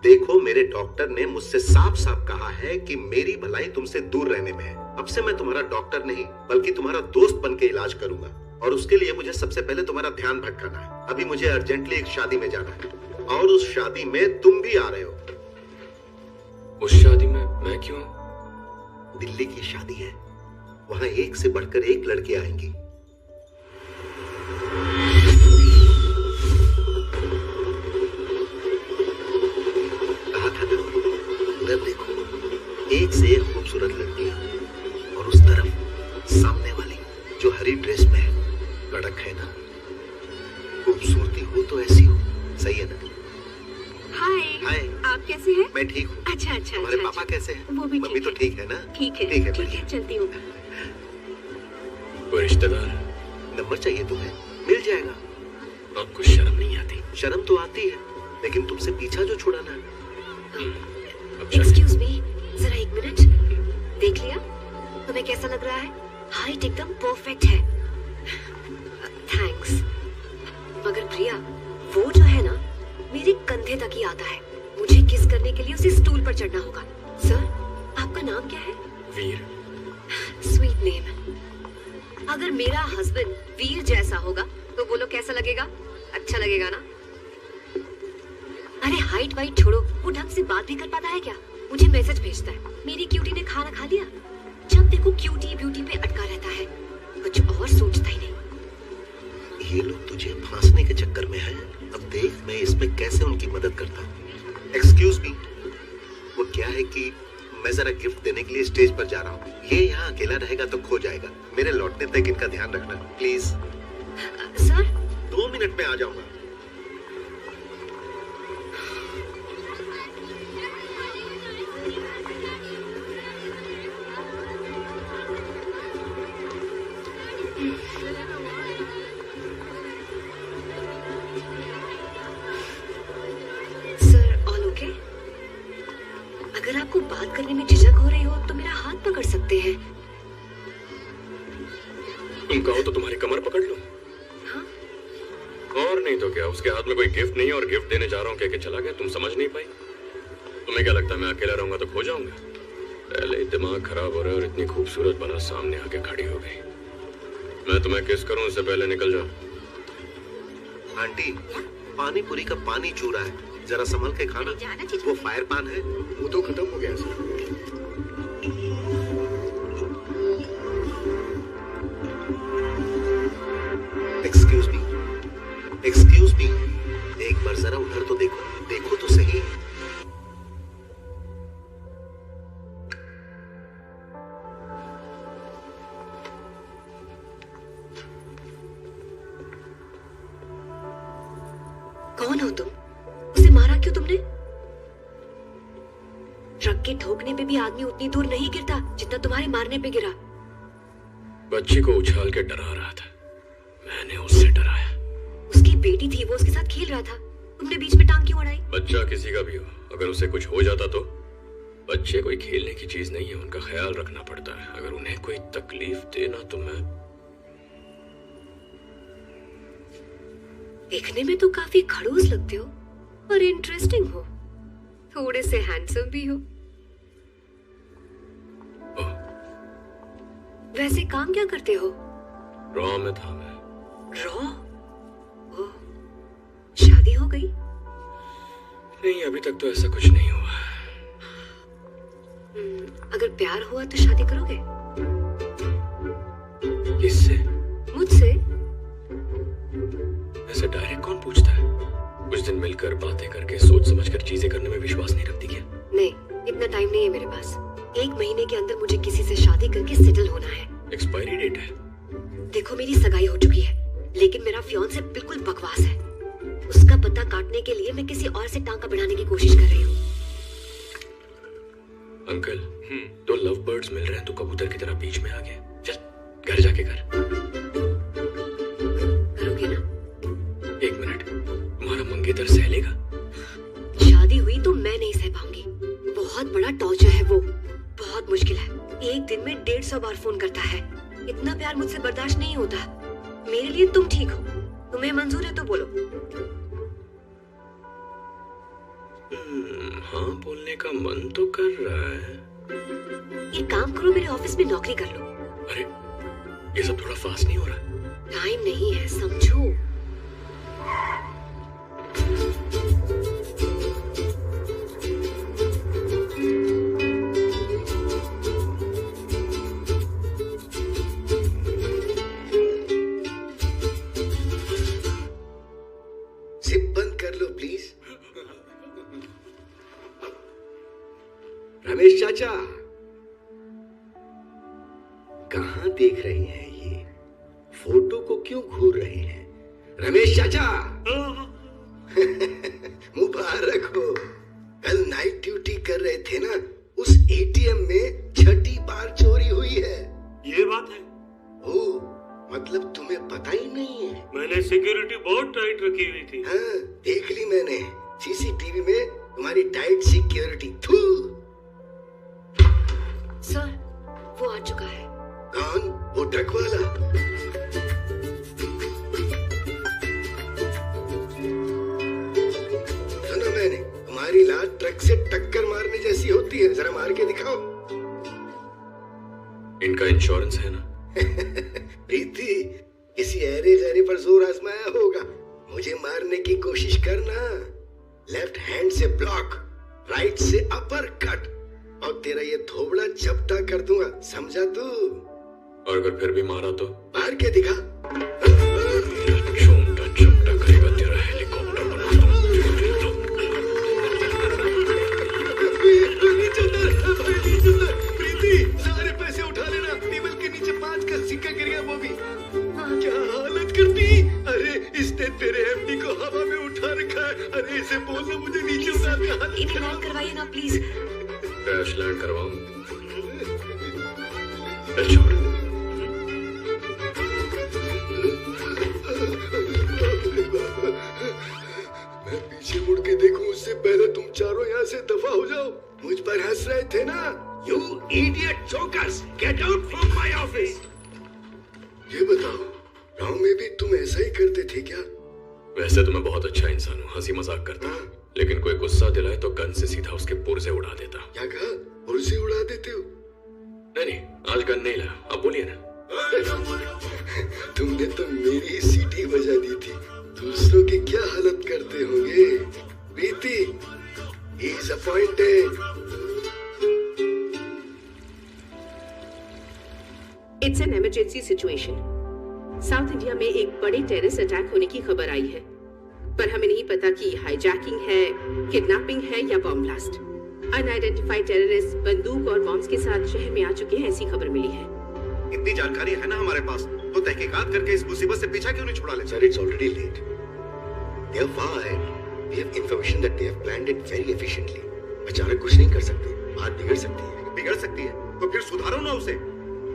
देखो, मेरे डॉक्टर ने मुझसे साफ साफ कहा है कि मेरी भलाई तुमसे दूर रहने में है। अब से मैं तुम्हारा डॉक्टर नहीं बल्कि तुम्हारा दोस्त बन के इलाज करूंगा, और उसके लिए मुझे सबसे पहले तुम्हारा ध्यान भटकाना है। अभी मुझे अर्जेंटली एक शादी में जाना है, और उस शादी में तुम भी आ रहे हो। उस शादी में मैं क्यों? दिल्ली की शादी है, वहां एक से बढ़कर एक लड़की आएंगी। कहा था ना, उधर देखो, एक से एक खूबसूरत लड़कियां, और उस तरफ सामने वाली जो हरी ड्रेस में है, कड़क है ना। खूबसूरती हो तो ऐसी हो, सही है ना? हाय। हाय। आप कैसे हैं? मैं ठीक हूँ। अच्छा अच्छा। हमारे अच्छा, पापा कैसे हैं? वो भी मम्मी ठीक तो है। ठीक है ना? ठीक है ठीक है, ठीक है, चलती हूँ। कोई रिश्तेदार? नंबर चाहिए तुम्हें? मिल जाएगा। आपको शर्म नहीं आती? शर्म तो आती है, लेकिन तुमसे पीछा जो छुड़ाना है। एक्सक्यूज मी, जरा एक मिनट। देख लिया? तुम्हें कैसा लग रहा है? हाइट एकदम परफेक्ट है। थैंक्स। मगर प्रिया, वो जो है ना, मेरे कंधे तक ही आता है। मुझे किस करने के लिए उसे स्टूल पर चढ़ना होगा। सर, आपका नाम क्या है? वीर। Sweet name. अगर मेरा हस्बैंड वीर जैसा होगा तो बोलो कैसा लगेगा? अच्छा लगेगा ना? अरे हाइट वाइट छोड़ो, वो ढंग से बात भी कर पाता है क्या? मुझे मैसेज भेजता है, मेरी क्यूटी ने खाना खा लिया। जब देखो क्यूटी ब्यूटी पे अटका रहता है, कुछ और सोचता ही नहीं। ये लोग तुझे फांसने के चक्कर में हैं। अब देख मैं इसमें कैसे उनकी मदद करता हूँ। एक्सक्यूज मी, वो क्या है कि मैं जरा गिफ्ट देने के लिए स्टेज पर जा रहा हूँ। ये यहाँ अकेला रहेगा तो खो जाएगा। मेरे लौटने तक इनका ध्यान रखना प्लीज। सर, 2 मिनट में आ जाऊंगा। Sir, all okay? अगर आपको बात करने में झिझक हो रही हो तो मेरा हाथ पकड़ सकते हैं। तुम कहो तो तुम्हारी कमर पकड़ लूं? हाँ? और नहीं तो क्या, उसके हाथ में कोई गिफ्ट नहीं है और गिफ्ट देने जा रहा हूँ कह के चला गया। तुम समझ नहीं पाई? तुम्हें क्या लगता है मैं अकेला रहूंगा तो खो जाऊंगा? पहले ही दिमाग खराब हो रहा है और इतनी खूबसूरत बना सामने आके खड़ी हो गई। मैं तुम्हें किस करूं उससे पहले निकल जाओ। आंटी, पानी पूरी का पानी चूरा है, जरा संभल के खाना। वो फायर पान है, वो तो खत्म हो गया sir. Excuse me, excuse me, एक बार जरा उधर तो देखो, देखो तो सही। कौन हो तुम? उसे मारा क्यों तुमने? ट्रक के ठोकने पे भी आदमी उतनी दूर नहीं गिरता जितना तुम्हारे मारने पे गिरा। बच्ची को उछाल के डरा रहा था, मैंने उससे डराया। उसकी बेटी थी, वो उसके साथ खेल रहा था, तुमने बीच में टांग क्यों अड़ाई? बच्चा किसी का भी हो, अगर उसे कुछ हो जाता तो? बच्चे कोई खेलने की चीज नहीं है, उनका ख्याल रखना पड़ता है। अगर उन्हें कोई तकलीफ देना तो मैं... देखने में तो काफी खड़ूस लगते हो और इंटरेस्टिंग हो, थोड़े से हैंडसम भी हो। वैसे काम क्या करते हो? रॉ में था मैं। रॉ? ओह, शादी हो गई? नहीं, अभी तक तो ऐसा कुछ नहीं हुआ। अगर प्यार हुआ तो शादी करोगे? किससे? मुझसे। ऐसे डायरेक्ट कौन पूछता है? कुछ दिन मिलकर बातें करके सोच समझकर चीजें करने में विश्वास नहीं रखती क्या? नहीं, इतना टाइम नहीं है मेरे पास। 1 महीने के अंदर मुझे किसी से शादी करके सेटल होना है। एक्सपायरी डेट है? देखो, मेरी सगाई हो चुकी है, लेकिन मेरा फियांसे बिल्कुल बकवास है। उसका पता काटने के लिए मैं किसी और से टांका बढ़ाने की कोशिश कर रही हूँ। अंकल, तो लव बर्ड्स मिल रहे हैं तो कबूतर की तरह बीच में आ गए। चल घर जाके कर। करोगे ना? 1 मिनट, तुम्हारा मंगेतर सह लेगा? शादी हुई तो मैं नहीं सह पाऊंगी। बहुत बड़ा टॉर्चर है वो, बहुत मुश्किल है। एक दिन में 150 बार फोन करता है। इतना प्यार मुझसे बर्दाश्त नहीं होता। मेरे लिए तुम ठीक हो, तुम्हें मंजूर है तो बोलो। हाँ बोलने का मन तो कर रहा है। एक काम करो, मेरे ऑफिस में नौकरी कर लो। अरे ये सब थोड़ा फास्ट नहीं हो रहा? टाइम नहीं है, समझो। जिप बंद कर लो प्लीज। रमेश चाचा, कहाँ देख रहे हैं ये? फोटो को क्यों घूर रहे हैं? रमेश चाचा मुबारक हो। कल नाइट ड्यूटी कर रहे थे ना, उस एटीएम में 6ठी बार चोरी हुई है। ये बात है? ओ, मतलब तुम्हें पता ही नहीं है? मैंने सिक्योरिटी बहुत टाइट रखी हुई थी। हाँ, देख ली मैंने सीसीटीवी में तुम्हारी टाइट सिक्योरिटी। थू। सर, वो आ चुका है। कौन? वो ट्रक वाला? सुना मैंने, तुम्हारी लात ट्रक से टक्कर मारने जैसी होती है। जरा मार के दिखाओ। इनका इंश्योरेंस है ना? प्रीति, किसी ऐरे गहरे पर जोर आजमाया होगा। मुझे मारने की कोशिश करना। लेफ्ट हैंड से ब्लॉक, राइट से अपर कट, और तेरा ये थोबड़ा चपटा कर दूंगा, समझा तू? और अगर फिर भी मारा तो? मार के दिखा। चोमटा चपटा करेगा तेरा हेलीकॉप्टर बना दूं। प्रीति, सारे पैसे उठा लेना। टेबल के नीचे 5 का सिक्का गिर गया, वो भी। क्या हालत करती। अरे इसने तेरे एमडी को हवा में उठा रखा है। अरे इसे बोलना मुझे नीचे उतार के हाथ इन्हें लैंड करवाइए ना प्लीज। Crash land करवाऊं? छोड़। मैं पीछे मुड़ के देखूं उससे पहले तुम चारों यहाँ से दफा हो जाओ। मुझ पर हंस रहे थे ना? You idiot jokers, get out from my office. ये बताओ, गांव में भी तुम ऐसा ही करते थे क्या? वैसे तो मैं बहुत अच्छा इंसान हूँ, हंसी मजाक करता हूँ, लेकिन कोई गुस्सा दिलाए तो गन से सीधा उसके पुर्जे उड़ा देता। क्या कहा? पुर्जे उड़ा देते हो? नहीं, आज गन नहीं लाया। अब बोलिए ना। तुमने तो मेरी सीटी बजा दी थी। दूसरों की क्या हालत करते होंगे? प्रीति, he is appointed. It's an emergency situation. South India में एक बड़े टेररिस्ट अटैक होने की खबर आई है, पर हमें नहीं पता कि हाईजैकिंग है, किडनैपिंग है या बॉम्ब ब्लास्ट। अनआइडेंटिफाइड टेररिस्ट बंदूक और बॉम्ब्स के साथ शहर में आ चुके हैं, ऐसी खबर मिली है। इतनी जानकारी है ना हमारे पास, तो तहकीकात करके इस मुसीबत से पीछा क्यों नहीं छुड़ा ले? Sir, it's already late. They have fired. We have information that they have planned it very efficiently. अचानक कुछ नहीं कर सकते, बात बिगड़ सकती है। बिगड़ सकती है तो फिर सुधारो ना उसे।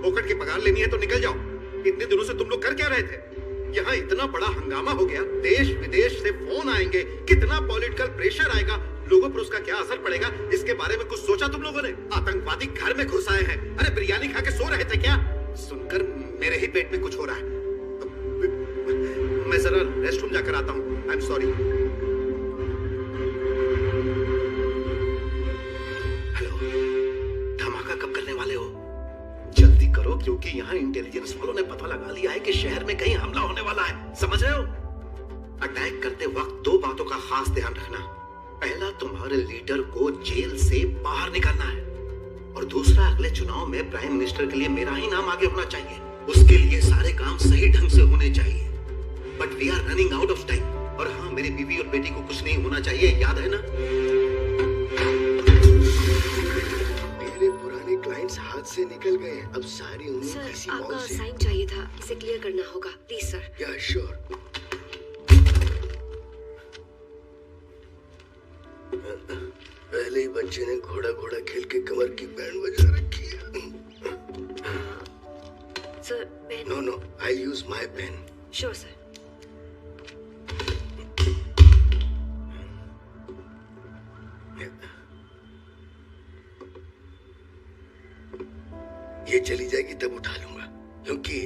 पोकट की पगार लेनी है तो निकल जाओ। इतने दिनों से तुम लोग कर क्या रहे थे? यहाँ इतना बड़ा हंगामा हो गया, देश विदेश से फोन आएंगे, कितना पॉलिटिकल प्रेशर आएगा, लोगों पर उसका क्या असर पड़ेगा, इसके बारे में कुछ सोचा तुम लोगों ने? आतंकवादी घर में घुस आए हैं। अरे बिरयानी खा के सो रहे थे क्या? सुनकर मेरे ही पेट में कुछ हो रहा है। मैं जरा रेस्ट रूम जाकर आता हूँ। I am sorry. हेलो, धमाका कब करने वाले हो? जल्दी करो, क्योंकि यहाँ इंटेलिजेंस वालों ने पता लगा लिया है कि शहर में कहीं हमला होने वाला है। समझ रहे हो? अटैक करते वक्त 2 बातों का खास ध्यान रखना। पहला, तुम्हारे लीडर को जेल से बाहर निकालना है, और दूसरा, अगले चुनाव में प्राइम मिनिस्टर के लिए मेरा ही नाम आगे होना चाहिए। उसके लिए सारे काम सही ढंग से होने चाहिए। But we are running out of time. और हाँ, मेरी बीवी और बेटी को कुछ नहीं होना चाहिए, याद है ना? मेरे पुराने क्लाइंट्स हाथ से निकल गए, अब सारी उम्मीद सर, किसी आपका और से। साइन चाहिए था, इसे क्लियर करना होगा, प्लीज सर। या श्योर। पहले ही बच्चे ने घोड़ा घोड़ा खेल के कमर की बैंड बजा रखी है। Sir, pen. No no, I use my pen. Sure sir. ये चली जाएगी तब उठा लूंगा, क्योंकि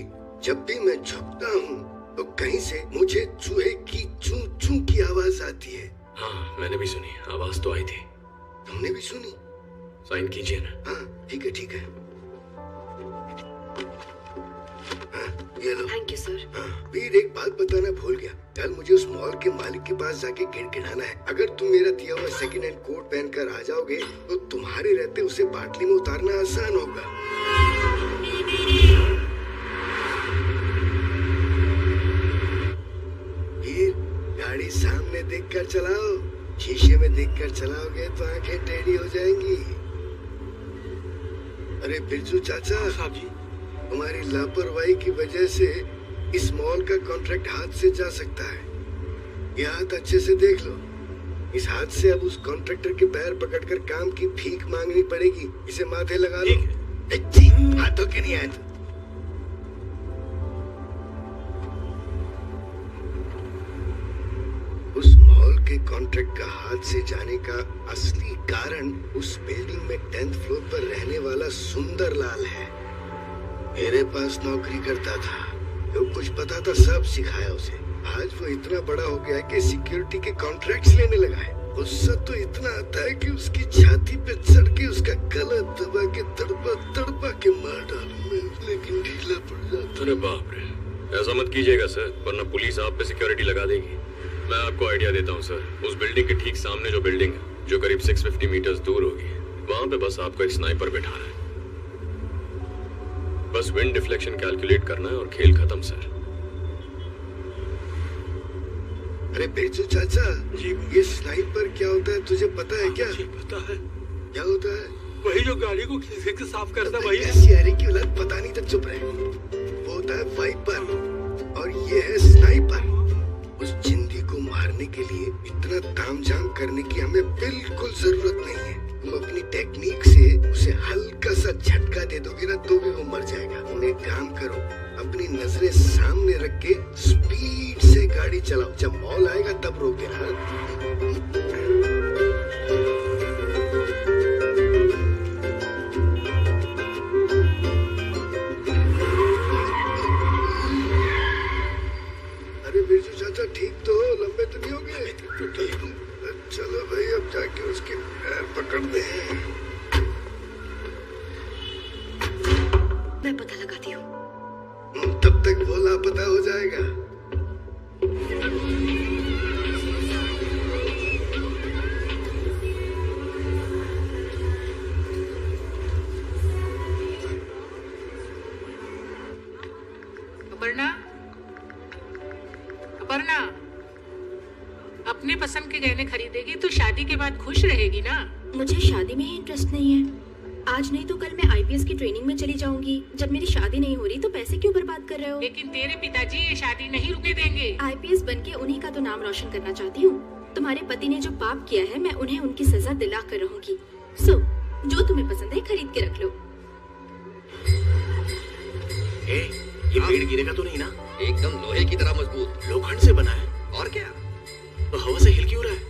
जब भी मैं झुकता हूँ तो कहीं से मुझे चूहे की चू चू की आवाज आती है। हाँ, मैंने भी सुनी, आवाज तो आई थी। तुमने भी सुनी? साइन कीजिए ना। हाँ ठीक है ठीक है। हाँ, ये लो। Thank you sir. हाँ, वीर एक बात बताना भूल गया। कल मुझे उस मॉल के मालिक के पास जाके गिड़गिड़ाना है। अगर तुम मेरा दिया हुआ सेकंड हैंड कोट पहनकर आ जाओगे तो तुम्हारे रहते उसे बाटली में उतारना आसान होगा। वीर गाड़ी सामने देखकर चलाओ, शीशे में देखकर चलाओगे तो आंखें टेढ़ी हो जाएंगी। अरे बिरजू चाचा, साहब जी, तुम्हारी लापरवाही की वजह से इस मॉल का कॉन्ट्रैक्ट हाथ से जा सकता है। ये हाथ अच्छे से देख लो। इस हाथ से अब उस कॉन्ट्रैक्टर के पैर पकड़कर काम की भीख मांगनी पड़ेगी। इसे माथे लगा लो। जी, हाथों के नहीं हाथ। उस मॉल के कॉन्ट्रैक्ट का हाथ से जाने का असली कारण उस बिल्डिंग में 10th फ्लोर पर रहने वाला सुंदर लाल है। मेरे पास नौकरी करता था, जो कुछ पता था सब सिखाया उसे। आज वो इतना बड़ा हो गया है कि सिक्योरिटी के कॉन्ट्रैक्ट्स लेने लगा है। गुस्सा तो इतना आता है कि उसकी छाती पे चढ़ के उसका गला दबा के तड़पा के मार डालूं, लेकिन ढीला पड़ जाता। अरे बाप रे, ऐसा मत कीजिएगा सर, वरना पुलिस आप पे सिक्योरिटी लगा देगी। मैं आपको आइडिया देता हूँ सर, उस बिल्डिंग के ठीक सामने जो बिल्डिंग है, जो करीब 650 मीटर्स दूर होगी, वहाँ पे बस आपको एक स्नाइपर बैठाना है। बस विंड डिफ्लेक्शन कैलकुलेट करना है और खेल खत्म सर। अरे बेचू चाचा जी, ये स्नाइपर क्या होता है तुझे पता है क्या? जी पता है। क्या होता है? वही जो गाड़ी को खिड़की से साफ करता वही है। कैसी अरे की औलाद, पता नहीं तो चुप रहे। वो होता है वाइपर और ये है स्नाइपर। उस चिंदी को मारने के लिए इतना तामझाम करने की हमें बिल्कुल जरूरत नहीं है। तुम अपनी टेक्निक से उसे हल्का सा झटका दे दोगे ना तो भी वो मर जाएगा। तुम एक काम करो, अपनी नजरें सामने रख के स्पीड से गाड़ी चलाओ। जब मॉल आएगा तब रोक देना। अरे बिरजू चाचा ठीक तो हो? लंबे तो नहीं हो गए? ठीक। चलो भाई अब जाके उसके पैर पकड़ते हैं। मैं पता लगाती हूँ। तब तक वो लापता हो जाएगा। अपर्णा, अपर्णा, अपने पसंद के गहने खरीदेगी तो शादी के बाद खुश रहेगी ना? मुझे शादी में ही इंटरेस्ट नहीं है। आज नहीं तो कल मैं आईपीएस की ट्रेनिंग में चली जाऊंगी। जब मेरी शादी नहीं हो रही तो पैसे क्यों बर्बाद कर रहे हो? लेकिन तेरे पिताजी ये शादी नहीं रुकने देंगे। आईपीएस बनके उन्हीं का तो नाम रोशन करना चाहती हूँ। तुम्हारे पति ने जो पाप किया है मैं उन्हें उनकी सजा दिला कर रहूंगी। सो जो तुम्हें पसंद है खरीद के रख लो। ये पेड़ गिरेगा तो नहीं ना? एकदम लोहे की तरह मजबूत। लोखंड से बना है। और क्या? तो हवा से हिल क्यों रहा है?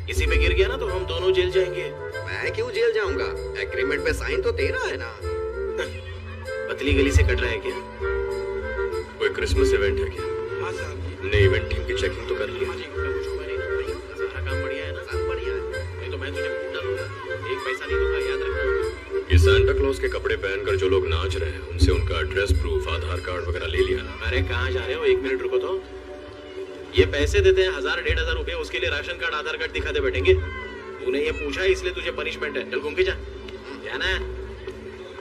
किसी पे गिर गया ना तो हम दोनों जेल जाएंगे। मैं क्यों जेल जाऊंगा? एग्रीमेंट पे साइन तो तेरा है ना। पतली गली से कट रहा है क्या? कोई क्रिसमस इवेंट है क्या? हाँ साहब जी। हमने इवेंट टीम की चेकिंग तो कर ली। हाँ जी, पूछूंगा नहीं। सारा काम बढ़िया है ना? सब बढ़िया है। नहीं तो मैं तुझे कूट डालूंगा। एक पैसा नहीं दूंगा, याद रखना। ये सांता क्लॉज के कपड़े पहनकर जो लोग नाच रहे हैं, उनसे उनका एड्रेस प्रूफ, आधार कार्ड वगैरह ले लिया ना? अरे कहाँ जा रहे हो? एक मिनट रुको तो। ये पैसे देते हैं 1000-1500 रुपए, उसके लिए राशन कार्ड आधार कार्ड दिखाते बैठेंगे। तूने ये पूछा इसलिए तुझे पनिशमेंट है। चल घूम के जा। जाना है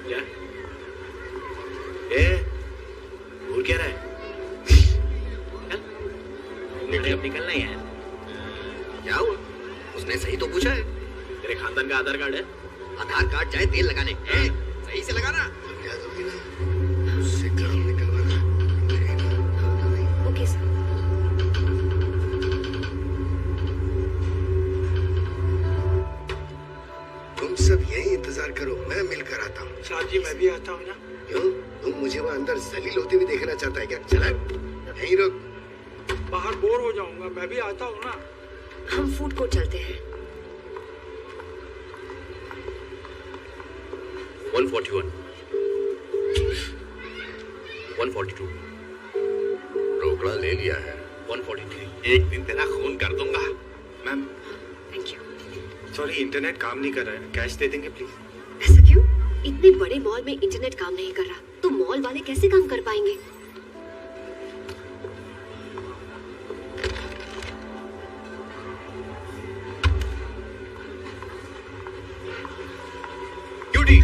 क्या? दूर क्या रहा है? चल अब निकलना ही है। क्या हुआ? उसने सही तो पूछा है। तेरे खानदान का आधार कार्ड है? आधार कार्ड चाहे तेल लगाने। सही से लगाना। याद होगी ना? उससे काम निकलवाना। Okay sir. तुम सब यही इंतजार करो, मैं मिलकर आता हूँ। साहब जी मैं भी आता हूँ ना। क्यों? तुम मुझे वहाँ अंदर जलील होते हुए देखना चाहता है क्या? चला यहीं रुक। बाहर बोर हो जाऊंगा, मैं भी आता हूँ ना। हम फूड कोर्ट चलते हैं। 141 142 रोकड़ा ले लिया है। 143। एक दिन तेरा खून कर दूंगा। Ma'am thank you. Sorry, internet काम नहीं कर रहा है, कैश दे देंगे प्लीज। ऐसा क्यों? इतने बड़े मॉल में इंटरनेट काम नहीं कर रहा तो मॉल वाले कैसे काम कर पाएंगे? क्यूटी,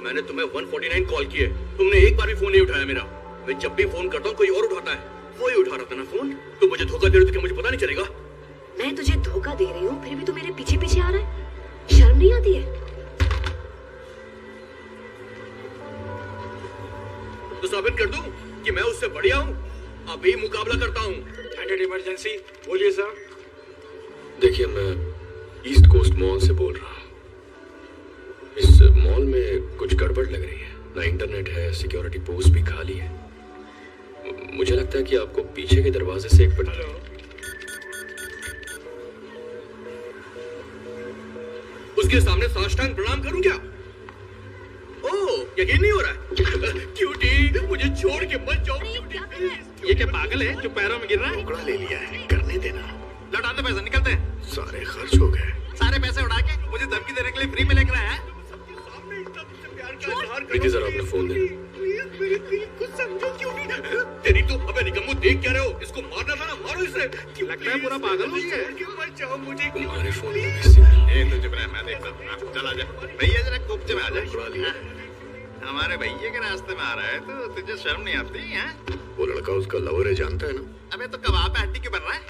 मैंने तुम्हें 149 कॉल किए, तुमने एक बार भी फोन नहीं उठाया मेरा। मैं जब भी फोन करता हूँ कोई और उठाता है, वो ही उठा रहा था ना फोन। तुम मुझे धोखा दे रहे हो, क्या मुझे पता नहीं चलेगा? मैं तुझे धोखा दे रही हूँ फिर भी तू मेरे पीछे पीछे आ रहा है, शर्म नहीं आती है? तो साबित कर दूं कि मैं उससे बढ़िया हूँ, अभी मुकाबला करता हूँ। इमरजेंसी, बोलिए सर। देखिए, मैं ईस्ट कोस्ट मॉल से बोल रहा हूँ। इस मॉल में कुछ गड़बड़ लग रही है, ना इंटरनेट है, सिक्योरिटी पोस्ट भी खाली है। मुझे लगता है कि आपको पीछे के दरवाजे से एक उसके सामने साष्टांग प्रणाम करूं क्या? ओह, यकीन नहीं हो रहा है। क्यूटी, मुझे छोड़ के मत जाओ क्यूटी। ये क्या पागल है जो पैरों में गिर रहा है? टुकड़ा ले लिया है, करने देना। लौटा दो पैसा, निकलते हैं। सारे खर्च हो गए। सारे पैसे उड़ा के मुझे धमकी देने के लिए फ्री में लेकर आया है। प्रीति, जरा अपना फोन दे। तेरी तो हमें निकम्मो देख क्या रहे हो? इसको मारना था ना, मारो इसे। लगता है पूरा पागल हो गया है। तुम्हारे फोन में भी सिग्नल ए, तो चुप रह, मैं देखता हूँ। चल आजा भैया, जरा कोपचे में आजा। हमारे भैया के रास्ते में आ रहा है तो तुझे शर्म नहीं आती है? वो लड़का उसका लवर है, जानता है ना? अबे तो कबाब पे हड्डी क्यों बन रहा है?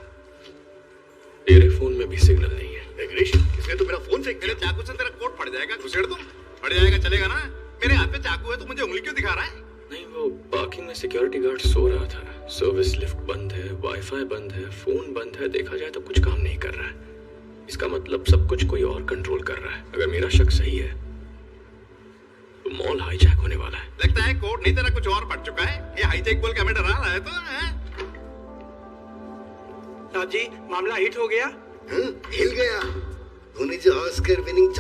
तेरे फोन में भी सिग्नल नहीं है। गिरीश, इसने तो मेरा फोन फेंक मेरे दिया। चाकू से तेरा कोट फट जाएगा, घुसेड़ दूं? फट जाएगा, चलेगा ना? मेरे हाथ में चाकू है तो मुझे उंगली क्यों दिखा रहा है? नहीं, वो पार्किंग में सिक्योरिटी गार्ड सो रहा था। सर्विस लिफ्ट बंद है, वाईफाई बंद है, फोन बंद है। देखा जाए तो कुछ काम नहीं कर रहा है। इसका मतलब सब कुछ कोई और कंट्रोल कर रहा है। अगर मेरा शक सही है तो मॉल हाईजैक होने वाला है। लगता है कोट नहीं, तेरा कुछ और पड़ चुका है। ये हाईजैक बोल के हमें डरा रहा है तो साहब जी, मामला हिट हो गया। हिल गया। तूने जो ऑस्कर विनिंग